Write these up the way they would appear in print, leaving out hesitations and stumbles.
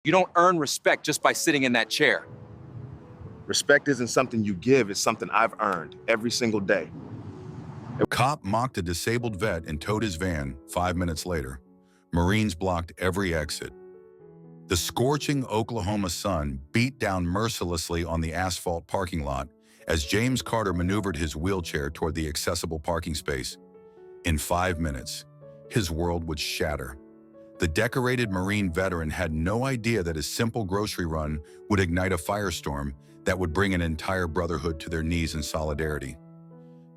You don't earn respect just by sitting in that chair. Respect isn't something you give, it's something I've earned every single day. Cop mocked a disabled vet and towed his van 5 minutes later. Marines blocked every exit. The scorching Oklahoma sun beat down mercilessly on the asphalt parking lot as James Carter maneuvered his wheelchair toward the accessible parking space. In 5 minutes, his world would shatter. The decorated Marine veteran had no idea that his simple grocery run would ignite a firestorm that would bring an entire brotherhood to their knees in solidarity.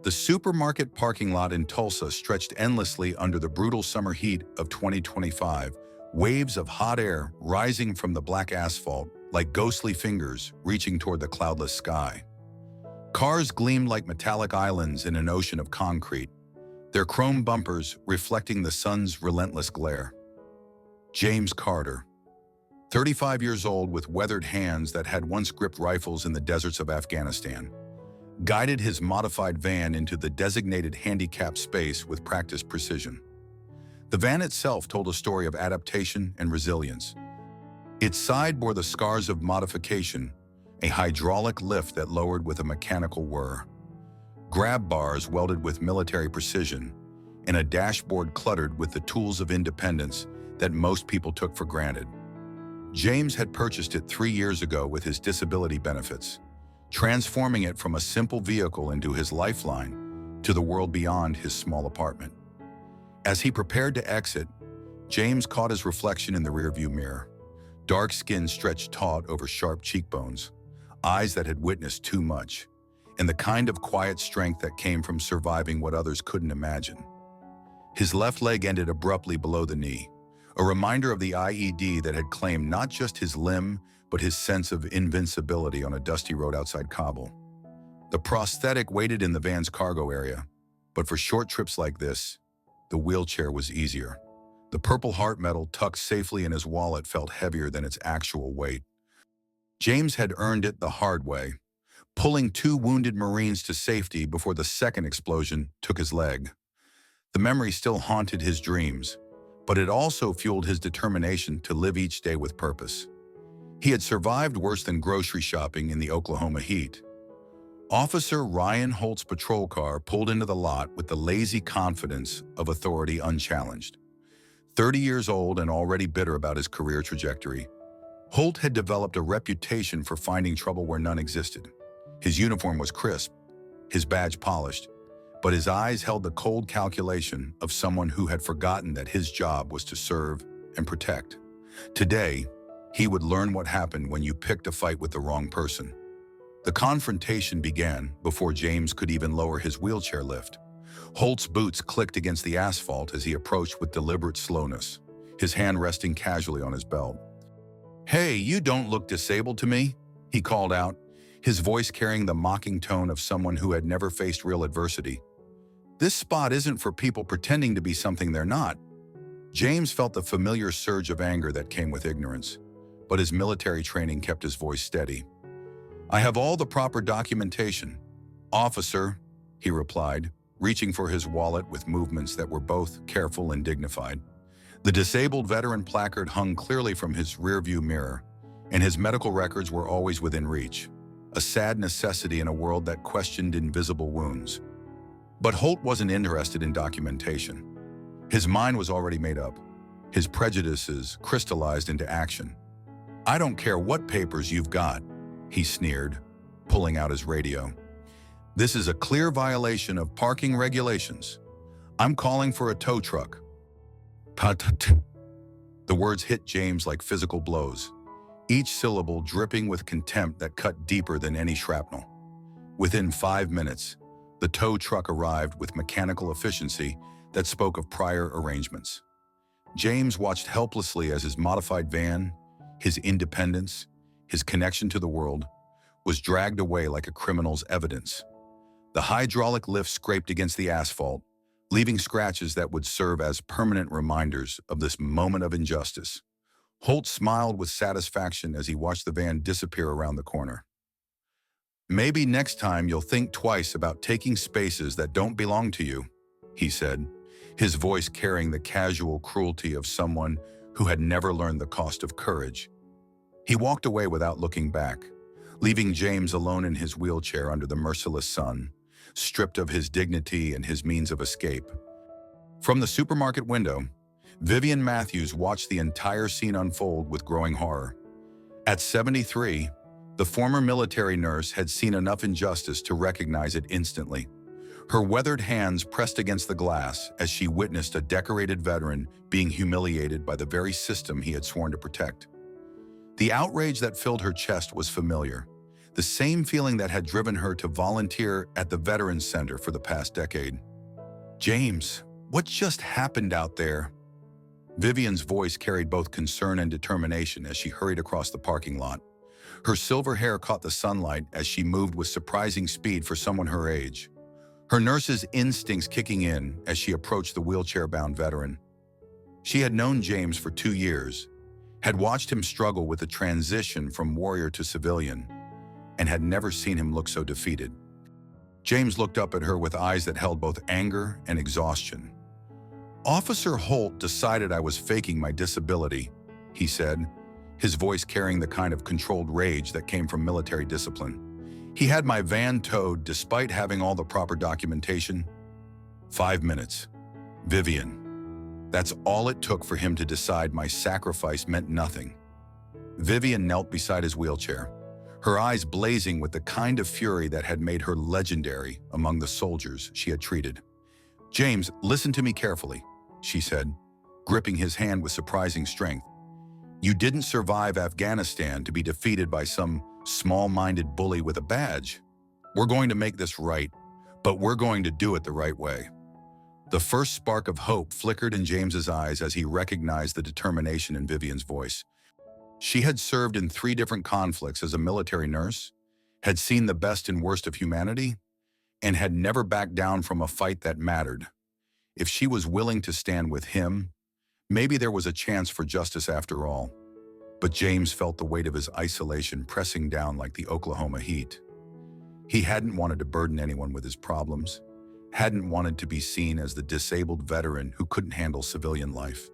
The supermarket parking lot in Tulsa stretched endlessly under the brutal summer heat of 2025, waves of hot air rising from the black asphalt like ghostly fingers reaching toward the cloudless sky. Cars gleamed like metallic islands in an ocean of concrete, their chrome bumpers reflecting the sun's relentless glare. James Carter, 35 years old with weathered hands that had once gripped rifles in the deserts of Afghanistan, guided his modified van into the designated handicapped space with practiced precision. The van itself told a story of adaptation and resilience. Its side bore the scars of modification, a hydraulic lift that lowered with a mechanical whir, grab bars welded with military precision, and a dashboard cluttered with the tools of independence that most people took for granted. James had purchased it 3 years ago with his disability benefits, transforming it from a simple vehicle into his lifeline to the world beyond his small apartment. As he prepared to exit, James caught his reflection in the rearview mirror. Dark skin stretched taut over sharp cheekbones, eyes that had witnessed too much, and the kind of quiet strength that came from surviving what others couldn't imagine. His left leg ended abruptly below the knee, a reminder of the IED that had claimed not just his limb, but his sense of invincibility on a dusty road outside Kabul. The prosthetic waited in the van's cargo area, but for short trips like this, the wheelchair was easier. The Purple Heart medal tucked safely in his wallet felt heavier than its actual weight. James had earned it the hard way, pulling 2 wounded Marines to safety before the second explosion took his leg. The memory still haunted his dreams, but it also fueled his determination to live each day with purpose. He had survived worse than grocery shopping in the Oklahoma heat. Officer Ryan Holt's patrol car pulled into the lot with the lazy confidence of authority unchallenged. 30 years old and already bitter about his career trajectory, Holt had developed a reputation for finding trouble where none existed. His uniform was crisp, his badge polished, but his eyes held the cold calculation of someone who had forgotten that his job was to serve and protect. Today, he would learn what happened when you picked a fight with the wrong person. The confrontation began before James could even lower his wheelchair lift. Holt's boots clicked against the asphalt as he approached with deliberate slowness, his hand resting casually on his belt. "Hey, you don't look disabled to me," he called out, his voice carrying the mocking tone of someone who had never faced real adversity. "This spot isn't for people pretending to be something they're not." James felt the familiar surge of anger that came with ignorance, but his military training kept his voice steady. "I have all the proper documentation, officer," he replied, reaching for his wallet with movements that were both careful and dignified. The disabled veteran placard hung clearly from his rearview mirror, and his medical records were always within reach, a sad necessity in a world that questioned invisible wounds. But Holt wasn't interested in documentation. His mind was already made up, his prejudices crystallized into action. "I don't care what papers you've got," he sneered, pulling out his radio. "This is a clear violation of parking regulations. I'm calling for a tow truck." The words hit James like physical blows, each syllable dripping with contempt that cut deeper than any shrapnel. Within 5 minutes, the tow truck arrived with mechanical efficiency that spoke of prior arrangements. James watched helplessly as his modified van, his independence, his connection to the world, was dragged away like a criminal's evidence. The hydraulic lift scraped against the asphalt, leaving scratches that would serve as permanent reminders of this moment of injustice. Holt smiled with satisfaction as he watched the van disappear around the corner. "Maybe next time you'll think twice about taking spaces that don't belong to you," he said, his voice carrying the casual cruelty of someone who had never learned the cost of courage. He walked away without looking back, leaving James alone in his wheelchair under the merciless sun, stripped of his dignity and his means of escape. From the supermarket window, Vivian Matthews watched the entire scene unfold with growing horror. At 73, the former military nurse had seen enough injustice to recognize it instantly. Her weathered hands pressed against the glass as she witnessed a decorated veteran being humiliated by the very system he had sworn to protect. The outrage that filled her chest was familiar, the same feeling that had driven her to volunteer at the Veterans Center for the past decade. "James, what just happened out there?" Vivian's voice carried both concern and determination as she hurried across the parking lot. Her silver hair caught the sunlight as she moved with surprising speed for someone her age, her nurse's instincts kicking in as she approached the wheelchair-bound veteran. She had known James for 2 years, had watched him struggle with the transition from warrior to civilian, and had never seen him look so defeated. James looked up at her with eyes that held both anger and exhaustion. "Officer Holt decided I was faking my disability," he said, his voice carrying the kind of controlled rage that came from military discipline. "He had my van towed despite having all the proper documentation." 5 minutes. Vivian. That's all it took for him to decide my sacrifice meant nothing. Vivian knelt beside his wheelchair, her eyes blazing with the kind of fury that had made her legendary among the soldiers she had treated. "James, listen to me carefully," she said, gripping his hand with surprising strength. "You didn't survive Afghanistan to be defeated by some small-minded bully with a badge. We're going to make this right, but we're going to do it the right way." The first spark of hope flickered in James's eyes as he recognized the determination in Vivian's voice. She had served in 3 different conflicts as a military nurse, had seen the best and worst of humanity, and had never backed down from a fight that mattered. If she was willing to stand with him, maybe there was a chance for justice after all. But James felt the weight of his isolation pressing down like the Oklahoma heat. He hadn't wanted to burden anyone with his problems, hadn't wanted to be seen as the disabled veteran who couldn't handle civilian life.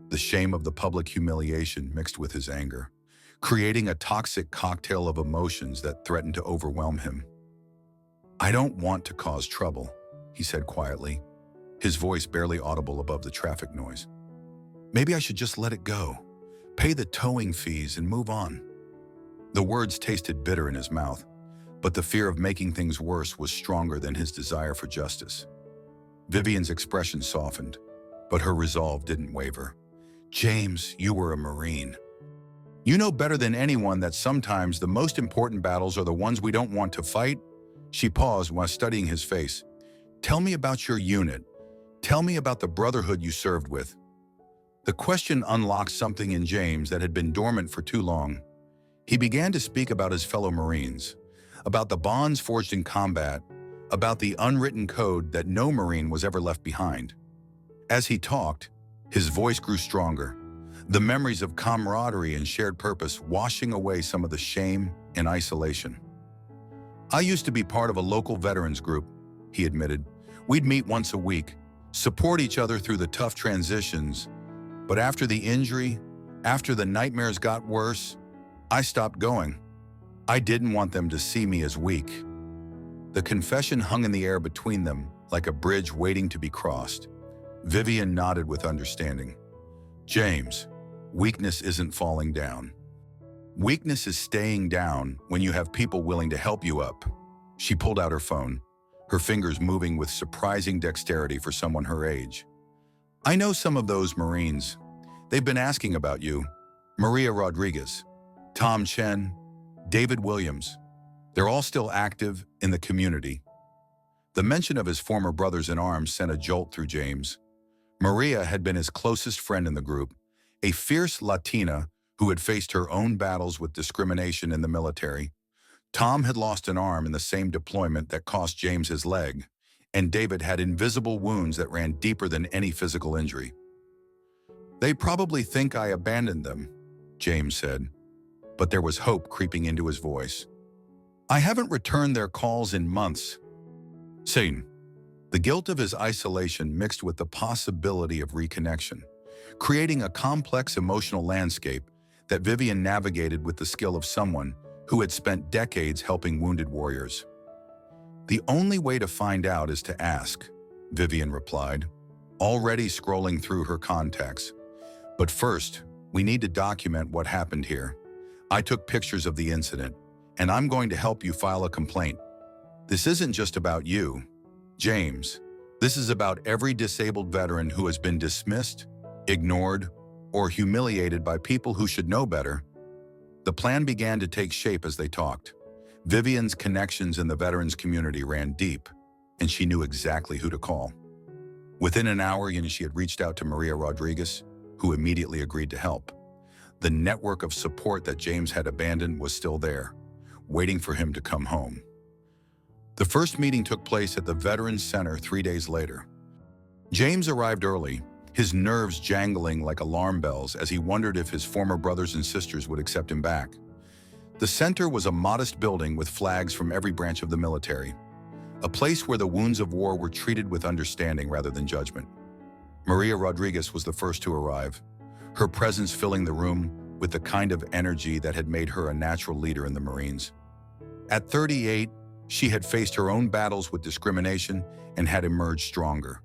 The shame of the public humiliation mixed with his anger, creating a toxic cocktail of emotions that threatened to overwhelm him. "I don't want to cause trouble," he said quietly, his voice barely audible above the traffic noise. "Maybe I should just let it go, pay the towing fees and move on." The words tasted bitter in his mouth, but the fear of making things worse was stronger than his desire for justice. Vivian's expression softened, but her resolve didn't waver. "James, you were a Marine. You know better than anyone that sometimes the most important battles are the ones we don't want to fight." She paused while studying his face. "Tell me about your unit. Tell me about the brotherhood you served with." The question unlocked something in James that had been dormant for too long. He began to speak about his fellow Marines, about the bonds forged in combat, about the unwritten code that no Marine was ever left behind. As he talked, his voice grew stronger, the memories of camaraderie and shared purpose washing away some of the shame and isolation. "I used to be part of a local veterans group," he admitted. "We'd meet once a week, support each other through the tough transitions. But after the injury, after the nightmares got worse, I stopped going. I didn't want them to see me as weak." The confession hung in the air between them like a bridge waiting to be crossed. Vivian nodded with understanding. "James, weakness isn't falling down. Weakness is staying down when you have people willing to help you up." She pulled out her phone, her fingers moving with surprising dexterity for someone her age. "I know some of those Marines. They've been asking about you. Maria Rodriguez, Tom Chen, David Williams. They're all still active in the community." The mention of his former brothers in arms sent a jolt through James. Maria had been his closest friend in the group, a fierce Latina who had faced her own battles with discrimination in the military. Tom had lost an arm in the same deployment that cost James his leg, and David had invisible wounds that ran deeper than any physical injury. "They probably think I abandoned them," James said, but there was hope creeping into his voice. "I haven't returned their calls in months." Satan. The guilt of his isolation mixed with the possibility of reconnection, creating a complex emotional landscape that Vivian navigated with the skill of someone who had spent decades helping wounded warriors. "The only way to find out is to ask," Vivian replied, already scrolling through her contacts. "But first, we need to document what happened here. I took pictures of the incident, and I'm going to help you file a complaint. This isn't just about you, James. This is about every disabled veteran who has been dismissed, ignored, or humiliated by people who should know better." The plan began to take shape as they talked. Vivian's connections in the veterans community ran deep, and she knew exactly who to call. Within an hour, she had reached out to Maria Rodriguez, who immediately agreed to help. The network of support that James had abandoned was still there, waiting for him to come home. The first meeting took place at the Veterans Center 3 days later. James arrived early, his nerves jangling like alarm bells as he wondered if his former brothers and sisters would accept him back. The center was a modest building with flags from every branch of the military, a place where the wounds of war were treated with understanding rather than judgment. Maria Rodriguez was the first to arrive, her presence filling the room with the kind of energy that had made her a natural leader in the Marines. At 38, she had faced her own battles with discrimination and had emerged stronger,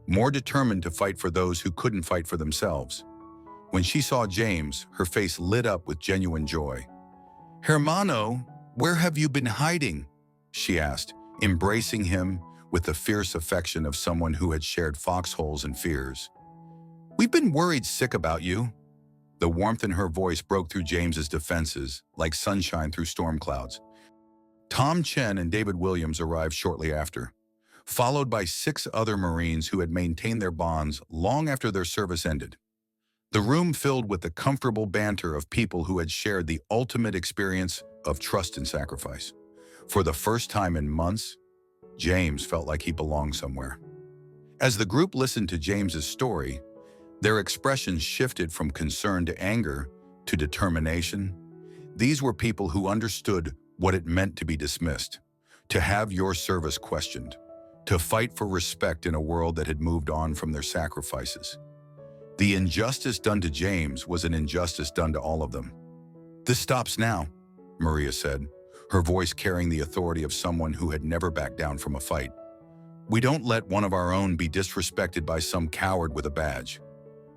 more determined to fight for those who couldn't fight for themselves. When she saw James, her face lit up with genuine joy. "Hermano, where have you been hiding?" she asked, embracing him with the fierce affection of someone who had shared foxholes and fears. "We've been worried sick about you." The warmth in her voice broke through James's defenses like sunshine through storm clouds. Tom Chen and David Williams arrived shortly after, followed by 6 other Marines who had maintained their bonds long after their service ended. The room filled with the comfortable banter of people who had shared the ultimate experience of trust and sacrifice. For the first time in months, James felt like he belonged somewhere. As the group listened to James's story, their expressions shifted from concern to anger to determination. These were people who understood what it meant to be dismissed, to have your service questioned, to fight for respect in a world that had moved on from their sacrifices. The injustice done to James was an injustice done to all of them. "This stops now," Maria said, her voice carrying the authority of someone who had never backed down from a fight. "We don't let one of our own be disrespected by some coward with a badge."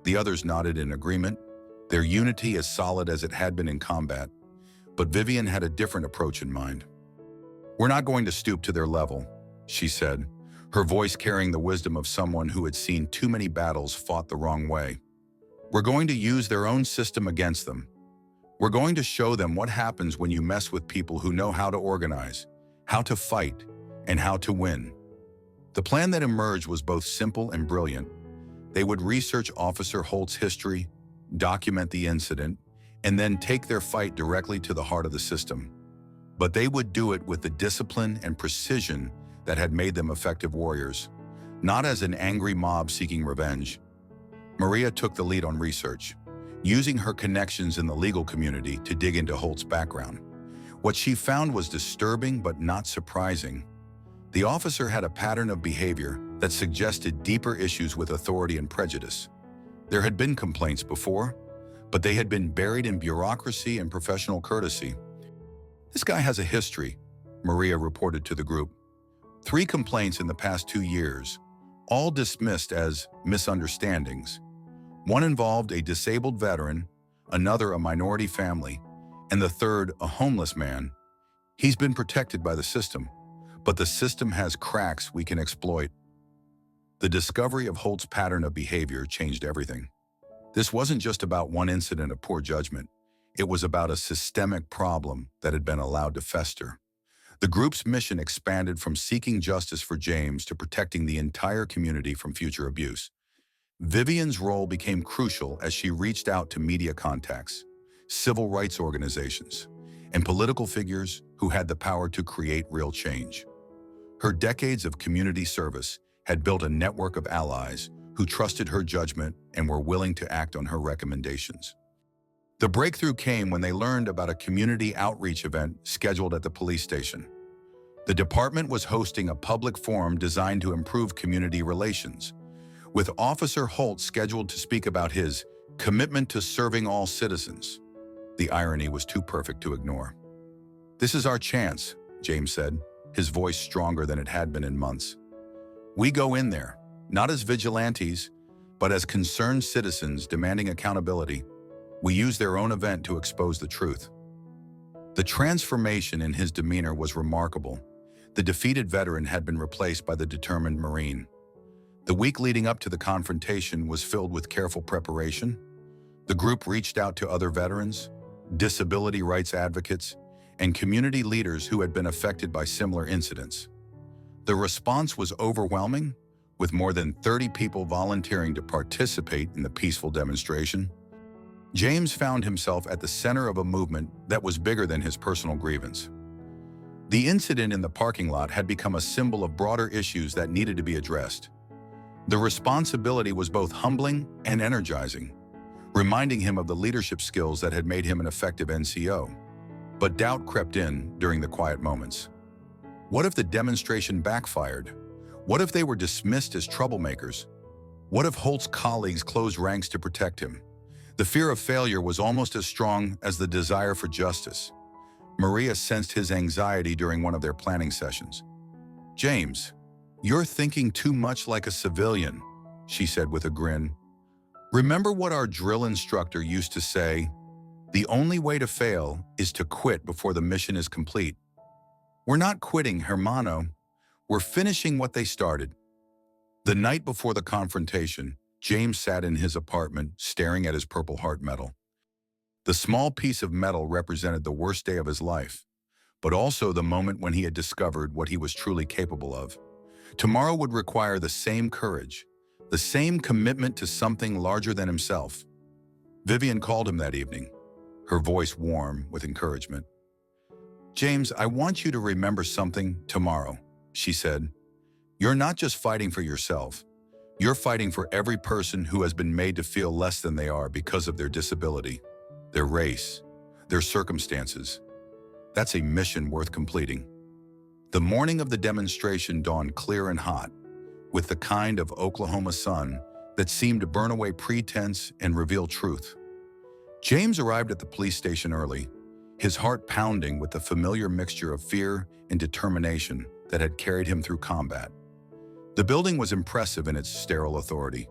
The others nodded in agreement, their unity as solid as it had been in combat. But Vivian had a different approach in mind. "We're not going to stoop to their level," she said, her voice carrying the wisdom of someone who had seen too many battles fought the wrong way. "We're going to use their own system against them. We're going to show them what happens when you mess with people who know how to organize, how to fight, and how to win." The plan that emerged was both simple and brilliant. They would research Officer Holt's history, document the incident, and then take their fight directly to the heart of the system. But they would do it with the discipline and precision that had made them effective warriors, not as an angry mob seeking revenge. Maria took the lead on research, using her connections in the legal community to dig into Holt's background. What she found was disturbing but not surprising. The officer had a pattern of behavior that suggested deeper issues with authority and prejudice. There had been complaints before, but they had been buried in bureaucracy and professional courtesy. "This guy has a history," Maria reported to the group. 3 complaints in the past 2 years, all dismissed as misunderstandings. One involved a disabled veteran, another a minority family, and the third a homeless man. He's been protected by the system, but the system has cracks we can exploit. The discovery of Holt's pattern of behavior changed everything. This wasn't just about one incident of poor judgment. It was about a systemic problem that had been allowed to fester. The group's mission expanded from seeking justice for James to protecting the entire community from future abuse. Vivian's role became crucial as she reached out to media contacts, civil rights organizations, and political figures who had the power to create real change. Her decades of community service had built a network of allies who trusted her judgment and were willing to act on her recommendations. The breakthrough came when they learned about a community outreach event scheduled at the police station. The department was hosting a public forum designed to improve community relations, with Officer Holt scheduled to speak about his commitment to serving all citizens. The irony was too perfect to ignore. "This is our chance," James said, his voice stronger than it had been in months. "We go in there, not as vigilantes, but as concerned citizens demanding accountability. We use their own event to expose the truth." The transformation in his demeanor was remarkable. The defeated veteran had been replaced by the determined Marine. The week leading up to the confrontation was filled with careful preparation. The group reached out to other veterans, disability rights advocates, and community leaders who had been affected by similar incidents. The response was overwhelming, with more than 30 people volunteering to participate in the peaceful demonstration. James found himself at the center of a movement that was bigger than his personal grievance. The incident in the parking lot had become a symbol of broader issues that needed to be addressed. The responsibility was both humbling and energizing, reminding him of the leadership skills that had made him an effective NCO. But doubt crept in during the quiet moments. What if the demonstration backfired? What if they were dismissed as troublemakers? What if Holt's colleagues closed ranks to protect him? The fear of failure was almost as strong as the desire for justice. Maria sensed his anxiety during one of their planning sessions. "James, you're thinking too much like a civilian," she said with a grin. "Remember what our drill instructor used to say? The only way to fail is to quit before the mission is complete." "We're not quitting, hermano. We're finishing what they started." The night before the confrontation, James sat in his apartment staring at his Purple Heart medal. The small piece of metal represented the worst day of his life, but also the moment when he had discovered what he was truly capable of. Tomorrow would require the same courage, the same commitment to something larger than himself. Vivian called him that evening, her voice warm with encouragement. "James, I want you to remember something tomorrow," she said. "You're not just fighting for yourself. You're fighting for every person who has been made to feel less than they are because of their disability, their race, their circumstances. That's a mission worth completing." The morning of the demonstration dawned clear and hot, with the kind of Oklahoma sun that seemed to burn away pretense and reveal truth. James arrived at the police station early, his heart pounding with the familiar mixture of fear and determination that had carried him through combat. The building was impressive in its sterile authority,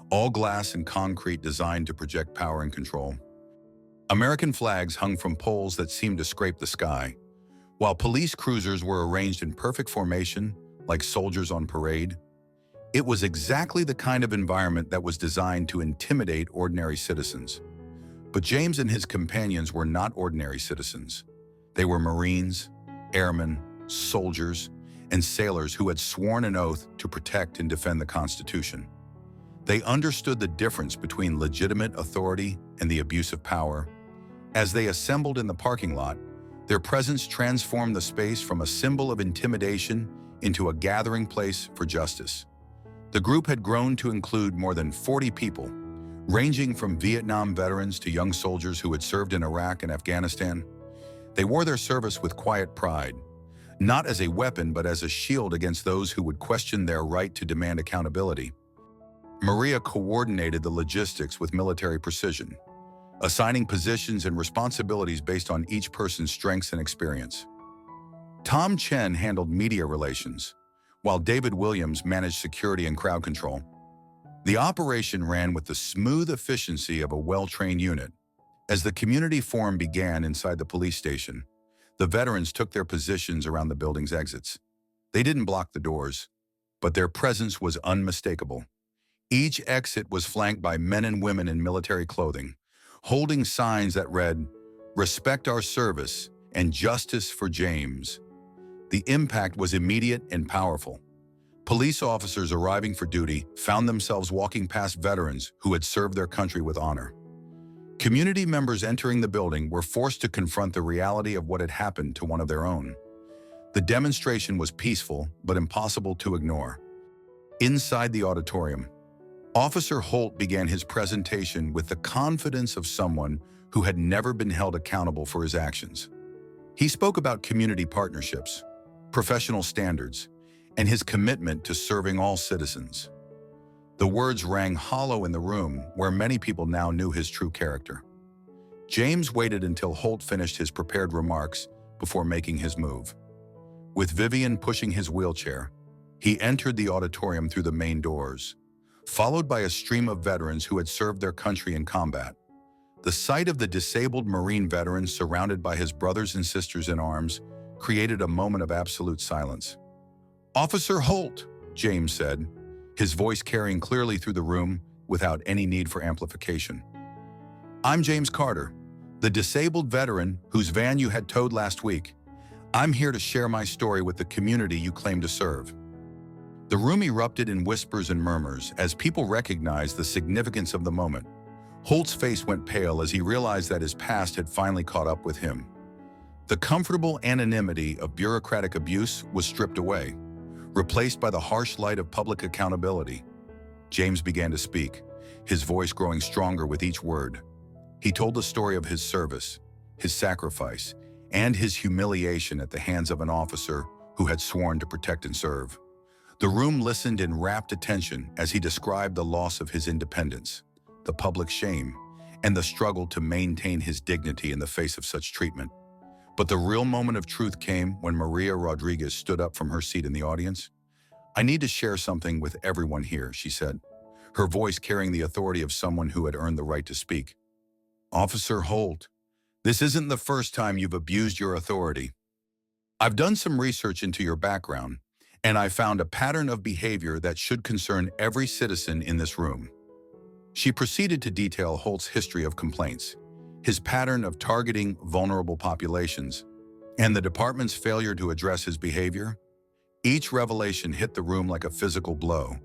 all glass and concrete designed to project power and control. American flags hung from poles that seemed to scrape the sky, while police cruisers were arranged in perfect formation like soldiers on parade. It was exactly the kind of environment that was designed to intimidate ordinary citizens. But James and his companions were not ordinary citizens. They were Marines, airmen, soldiers, and sailors who had sworn an oath to protect and defend the Constitution. They understood the difference between legitimate authority and the abuse of power. As they assembled in the parking lot, their presence transformed the space from a symbol of intimidation into a gathering place for justice. The group had grown to include more than 40 people, ranging from Vietnam veterans to young soldiers who had served in Iraq and Afghanistan. They wore their service with quiet pride, not as a weapon but as a shield against those who would question their right to demand accountability. Maria coordinated the logistics with military precision, assigning positions and responsibilities based on each person's strengths and experience. Tom Chen handled media relations, while David Williams managed security and crowd control. The operation ran with the smooth efficiency of a well-trained unit. As the community forum began inside the police station, the veterans took their positions around the building's exits. They didn't block the doors, but their presence was unmistakable. Each exit was flanked by men and women in military clothing, holding signs that read, "Respect our service" and "Justice for James." The impact was immediate and powerful. Police officers arriving for duty found themselves walking past veterans who had served their country with honor. Community members entering the building were forced to confront the reality of what had happened to one of their own. The demonstration was peaceful but impossible to ignore. Inside the auditorium, Officer Holt began his presentation with the confidence of someone who had never been held accountable for his actions. He spoke about community partnerships, professional standards, and his commitment to serving all citizens. The words rang hollow in the room where many people now knew his true character. James waited until Holt finished his prepared remarks before making his move. With Vivian pushing his wheelchair, he entered the auditorium through the main doors, followed by a stream of veterans who had served their country in combat. The sight of the disabled Marine veteran surrounded by his brothers and sisters in arms created a moment of absolute silence. "Officer Holt," James said, his voice carrying clearly through the room without any need for amplification. "I'm James Carter, the disabled veteran whose van you had towed last week. I'm here to share my story with the community you claim to serve." The room erupted in whispers and murmurs as people recognized the significance of the moment. Holt's face went pale as he realized that his past had finally caught up with him. The comfortable anonymity of bureaucratic abuse was stripped away, replaced by the harsh light of public accountability. James began to speak, his voice growing stronger with each word. He told the story of his service, his sacrifice, and his humiliation at the hands of an officer who had sworn to protect and serve. The room listened in rapt attention as he described the loss of his independence, the public shame, and the struggle to maintain his dignity in the face of such treatment. But the real moment of truth came when Maria Rodriguez stood up from her seat in the audience. "I need to share something with everyone here," she said, her voice carrying the authority of someone who had earned the right to speak. "Officer Holt, this isn't the first time you've abused your authority. I've done some research into your background, and I found a pattern of behavior that should concern every citizen in this room." She proceeded to detail Holt's history of complaints, his pattern of targeting vulnerable populations, and the department's failure to address his behavior. Each revelation hit the room like a physical blow,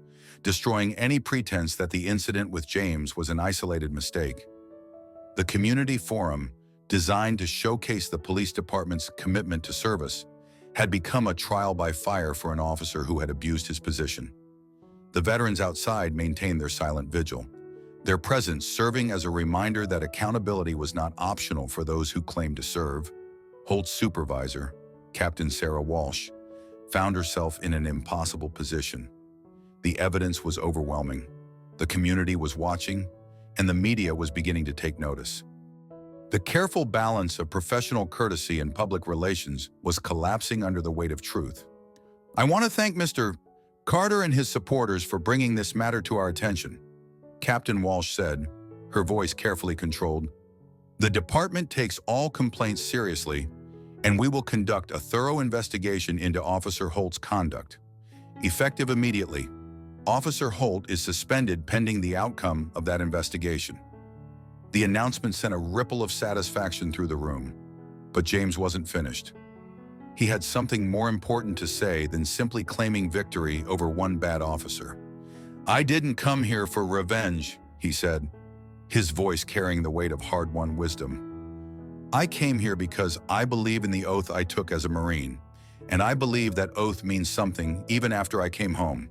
destroying any pretense that the incident with James was an isolated mistake. The community forum, designed to showcase the police department's commitment to service, had become a trial by fire for an officer who had abused his position. The veterans outside maintained their silent vigil, their presence serving as a reminder that accountability was not optional for those who claimed to serve. Holt's supervisor, Captain Sarah Walsh, found herself in an impossible position. The evidence was overwhelming. The community was watching, and the media was beginning to take notice. The careful balance of professional courtesy and public relations was collapsing under the weight of truth. "I want to thank Mr. Carter and his supporters for bringing this matter to our attention," Captain Walsh said, her voice carefully controlled. "The department takes all complaints seriously, and we will conduct a thorough investigation into Officer Holt's conduct. Effective immediately, Officer Holt is suspended pending the outcome of that investigation." The announcement sent a ripple of satisfaction through the room, but James wasn't finished. He had something more important to say than simply claiming victory over one bad officer. "I didn't come here for revenge," he said, his voice carrying the weight of hard-won wisdom. "I came here because I believe in the oath I took as a Marine, and I believe that oath means something even after I came home."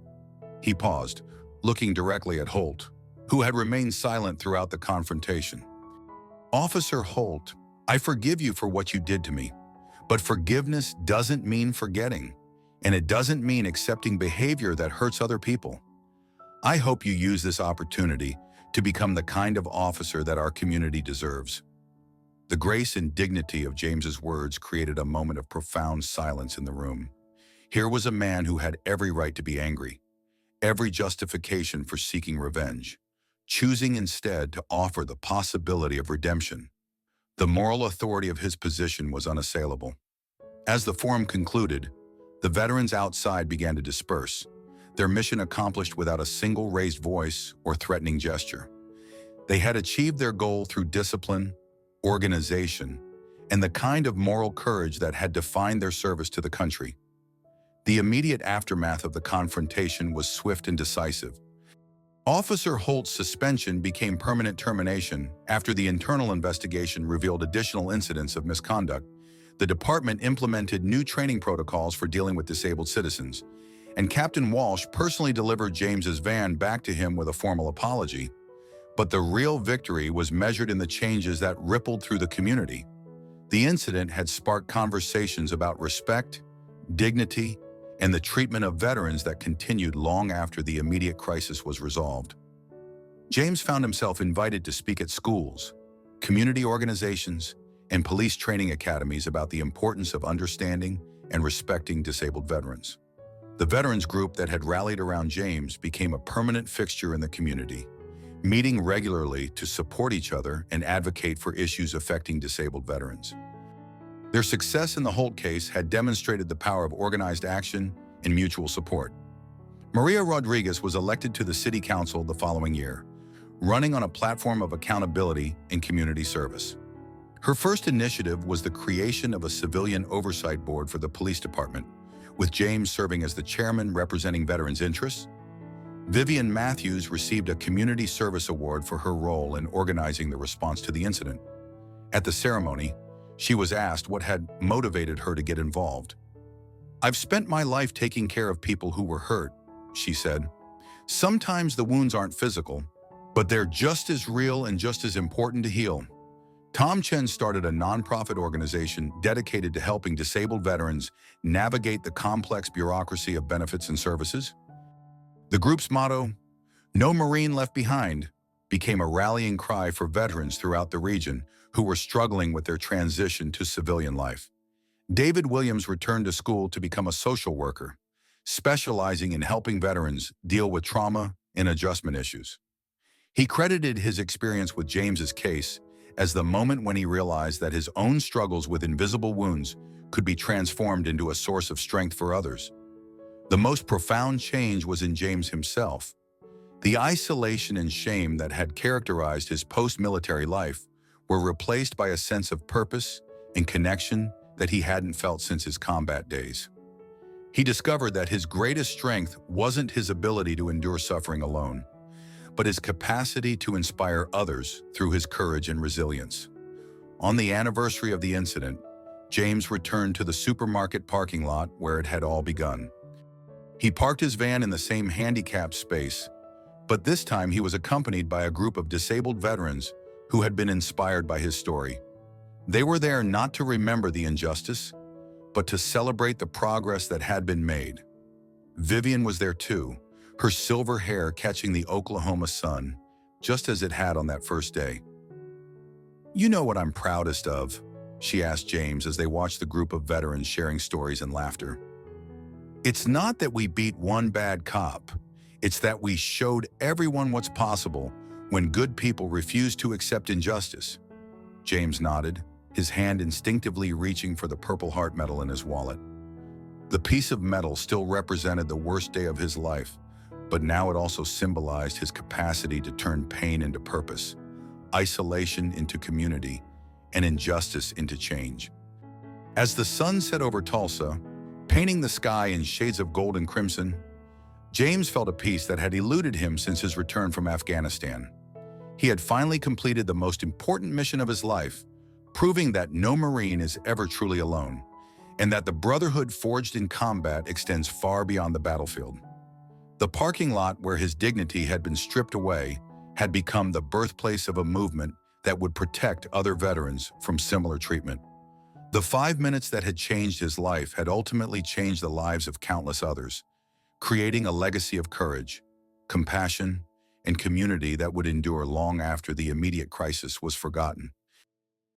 He paused, looking directly at Holt, who had remained silent throughout the confrontation. "Officer Holt, I forgive you for what you did to me, but forgiveness doesn't mean forgetting, and it doesn't mean accepting behavior that hurts other people. I hope you use this opportunity to become the kind of officer that our community deserves." The grace and dignity of James's words created a moment of profound silence in the room. Here was a man who had every right to be angry, every justification for seeking revenge, choosing instead to offer the possibility of redemption. The moral authority of his position was unassailable. As the forum concluded, the veterans outside began to disperse, their mission accomplished without a single raised voice or threatening gesture. They had achieved their goal through discipline, organization, and the kind of moral courage that had defined their service to the country. The immediate aftermath of the confrontation was swift and decisive. Officer Holt's suspension became permanent termination after the internal investigation revealed additional incidents of misconduct. The department implemented new training protocols for dealing with disabled citizens, and Captain Walsh personally delivered James's van back to him with a formal apology. But the real victory was measured in the changes that rippled through the community. The incident had sparked conversations about respect, dignity, and the treatment of veterans that continued long after the immediate crisis was resolved. James found himself invited to speak at schools, community organizations, and police training academies about the importance of understanding and respecting disabled veterans. The veterans group that had rallied around James became a permanent fixture in the community, meeting regularly to support each other and advocate for issues affecting disabled veterans. Their success in the Holt case had demonstrated the power of organized action and mutual support. Maria Rodriguez was elected to the city council the following year, running on a platform of accountability and community service. Her first initiative was the creation of a civilian oversight board for the police department, with James serving as the chairman representing veterans' interests. Vivian Matthews received a Community Service Award for her role in organizing the response to the incident. At the ceremony, she was asked what had motivated her to get involved. "I've spent my life taking care of people who were hurt," she said. "Sometimes the wounds aren't physical, but they're just as real and just as important to heal." Tom Chen started a nonprofit organization dedicated to helping disabled veterans navigate the complex bureaucracy of benefits and services. The group's motto, "No Marine Left Behind," became a rallying cry for veterans throughout the region who were struggling with their transition to civilian life. David Williams returned to school to become a social worker, specializing in helping veterans deal with trauma and adjustment issues. He credited his experience with James's case as the moment when he realized that his own struggles with invisible wounds could be transformed into a source of strength for others. The most profound change was in James himself. The isolation and shame that had characterized his post-military life were replaced by a sense of purpose and connection that he hadn't felt since his combat days. He discovered that his greatest strength wasn't his ability to endure suffering alone, but his capacity to inspire others through his courage and resilience. On the anniversary of the incident, James returned to the supermarket parking lot where it had all begun. He parked his van in the same handicapped space, but this time he was accompanied by a group of disabled veterans who had been inspired by his story. They were there not to remember the injustice, but to celebrate the progress that had been made. Vivian was there too, her silver hair catching the Oklahoma sun, just as it had on that first day. "You know what I'm proudest of?" she asked James as they watched the group of veterans sharing stories and laughter. "It's not that we beat one bad cop. It's that we showed everyone what's possible when good people refuse to accept injustice." James nodded, his hand instinctively reaching for the Purple Heart medal in his wallet. The piece of metal still represented the worst day of his life, but now it also symbolized his capacity to turn pain into purpose, isolation into community, and injustice into change. As the sun set over Tulsa, painting the sky in shades of gold and crimson, James felt a peace that had eluded him since his return from Afghanistan. He had finally completed the most important mission of his life, proving that no Marine is ever truly alone, and that the brotherhood forged in combat extends far beyond the battlefield. The parking lot where his dignity had been stripped away had become the birthplace of a movement that would protect other veterans from similar treatment. The 5 minutes that had changed his life had ultimately changed the lives of countless others, creating a legacy of courage, compassion, and community that would endure long after the immediate crisis was forgotten.